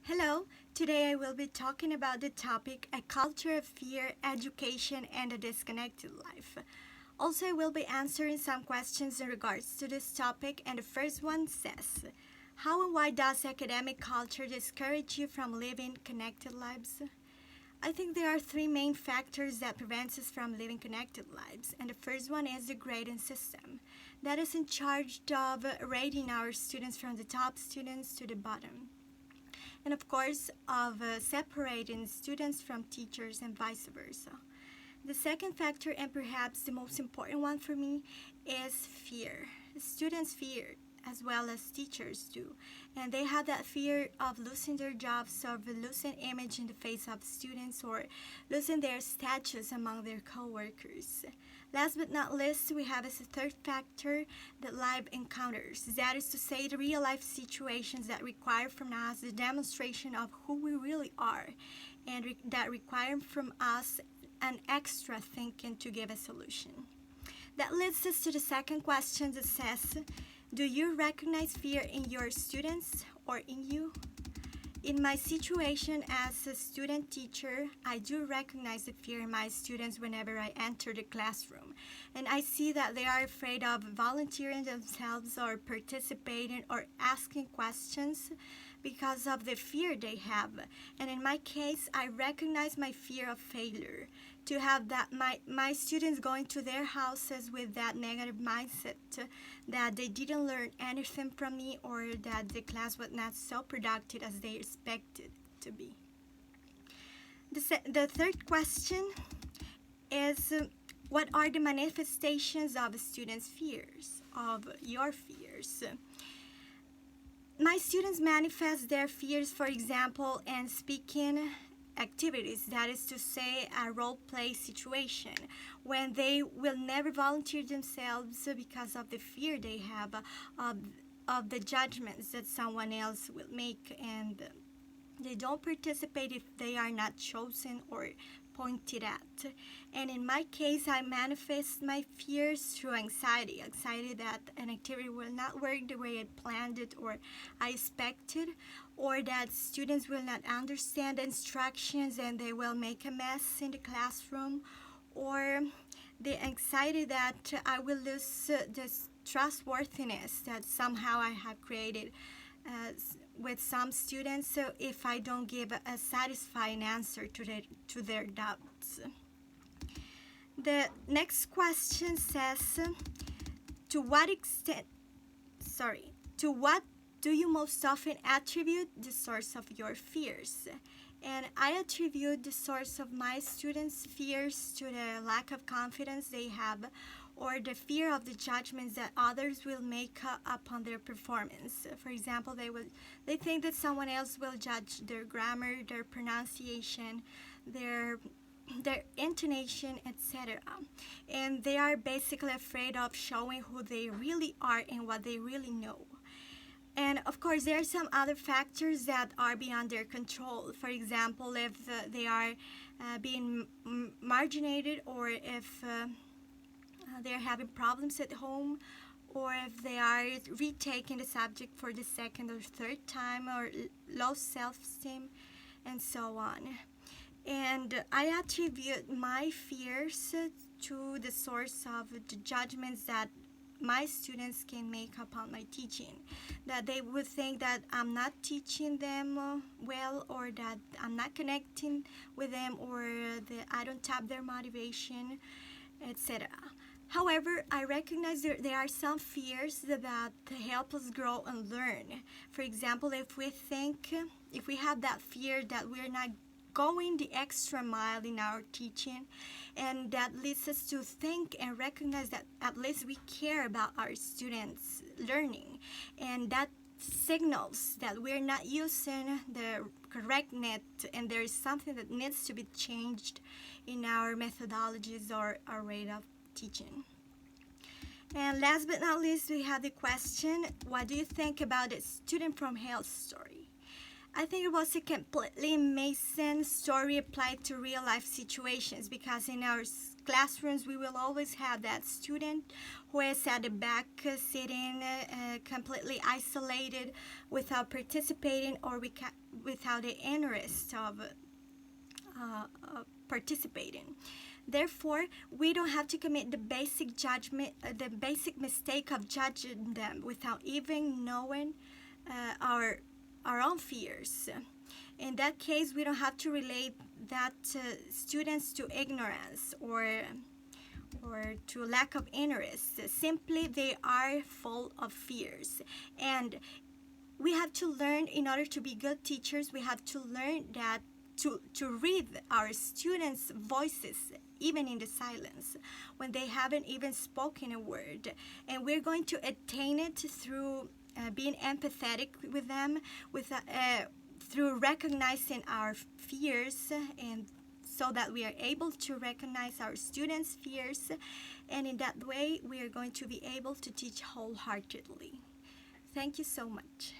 Hello, today I will be talking about the topic A Culture of Fear, Education, and a Disconnected Life. Also, I will be answering some questions in regards to this topic, and the first one says, how and why does academic culture discourage you from living connected lives? I think there are three main factors that prevent us from living connected lives, and the first one is the grading system that is in charge of rating our students from the top students to the bottom, and of course of separating students from teachers and vice versa. The second factor, and perhaps the most important one for me, is fear. Students fear as well as teachers do, and they have that fear of losing their jobs, of losing image in the face of students, or losing their status among their co-workers. Last but not least, we have as a third factor the live encounters. That is to say, the real life situations that require from us the demonstration of who we really are, and that require from us an extra thinking to give a solution. That leads us to the second question that says, do you recognize fear in your students or in you? In my situation as a student teacher, I do recognize the fear in my students whenever I enter the classroom. And I see that they are afraid of volunteering themselves or participating or asking questions because of the fear they have. And in my case, I recognize my fear of failure. To have that my students going to their houses with that negative mindset that they didn't learn anything from me, or that the class was not so productive as they expected to be. The third question is, what are the manifestations of a student's fears, of your fears? My students manifest their fears, for example, in speaking activities, that is to say, a role play situation, when they will never volunteer themselves because of the fear they have of the judgments that someone else will make, and they don't participate if they are not chosen or pointed at. And in my case, I manifest my fears through anxiety that an activity will not work the way I planned it or I expected, or that students will not understand the instructions and they will make a mess in the classroom, or the anxiety that I will lose this trustworthiness that somehow I have created with some students, so if I don't give a satisfying answer to their doubts. The next question says, to what extent, to what do you most often attribute the source of your fears? And I attribute the source of my students' fears to the lack of confidence they have, or the fear of the judgments that others will make upon their performance. For example, they think that someone else will judge their grammar, their pronunciation, their intonation, etc. And they are basically afraid of showing who they really are and what they really know. And of course, there are some other factors that are beyond their control. For example, if they are being marginated, or if they're having problems at home, or if they are retaking the subject for the second or third time, or low self-esteem, and so on. And I attribute my fears to the source of the judgments that my students can make upon my teaching, that they would think that I'm not teaching them well, or that I'm not connecting with them, or that I don't tap their motivation, etc. However, I recognize there are some fears that help us grow and learn. For example, if we have that fear that we're not going the extra mile in our teaching, and that leads us to think and recognize that at least we care about our students' learning, and that signals that we're not using the correct net, and there is something that needs to be changed in our methodologies or our rate of teaching. And last but not least, we have the question, what do you think about the student from hell story? I think it was a completely amazing story applied to real life situations, because in our classrooms, we will always have that student who is at the back sitting completely isolated without participating or without the interest of participating. Therefore, we don't have to commit the basic judgment, the basic mistake of judging them without even knowing our own fears. In that case, we don't have to relate that students to ignorance or to lack of interest. Simply, they are full of fears. And we have to learn, in order to be good teachers, we have to learn that to read our students' voices, even in the silence, when they haven't even spoken a word. And we're going to attain it through being empathetic with them, through recognizing our fears, and so that we are able to recognize our students' fears. And in that way, we are going to be able to teach wholeheartedly. Thank you so much.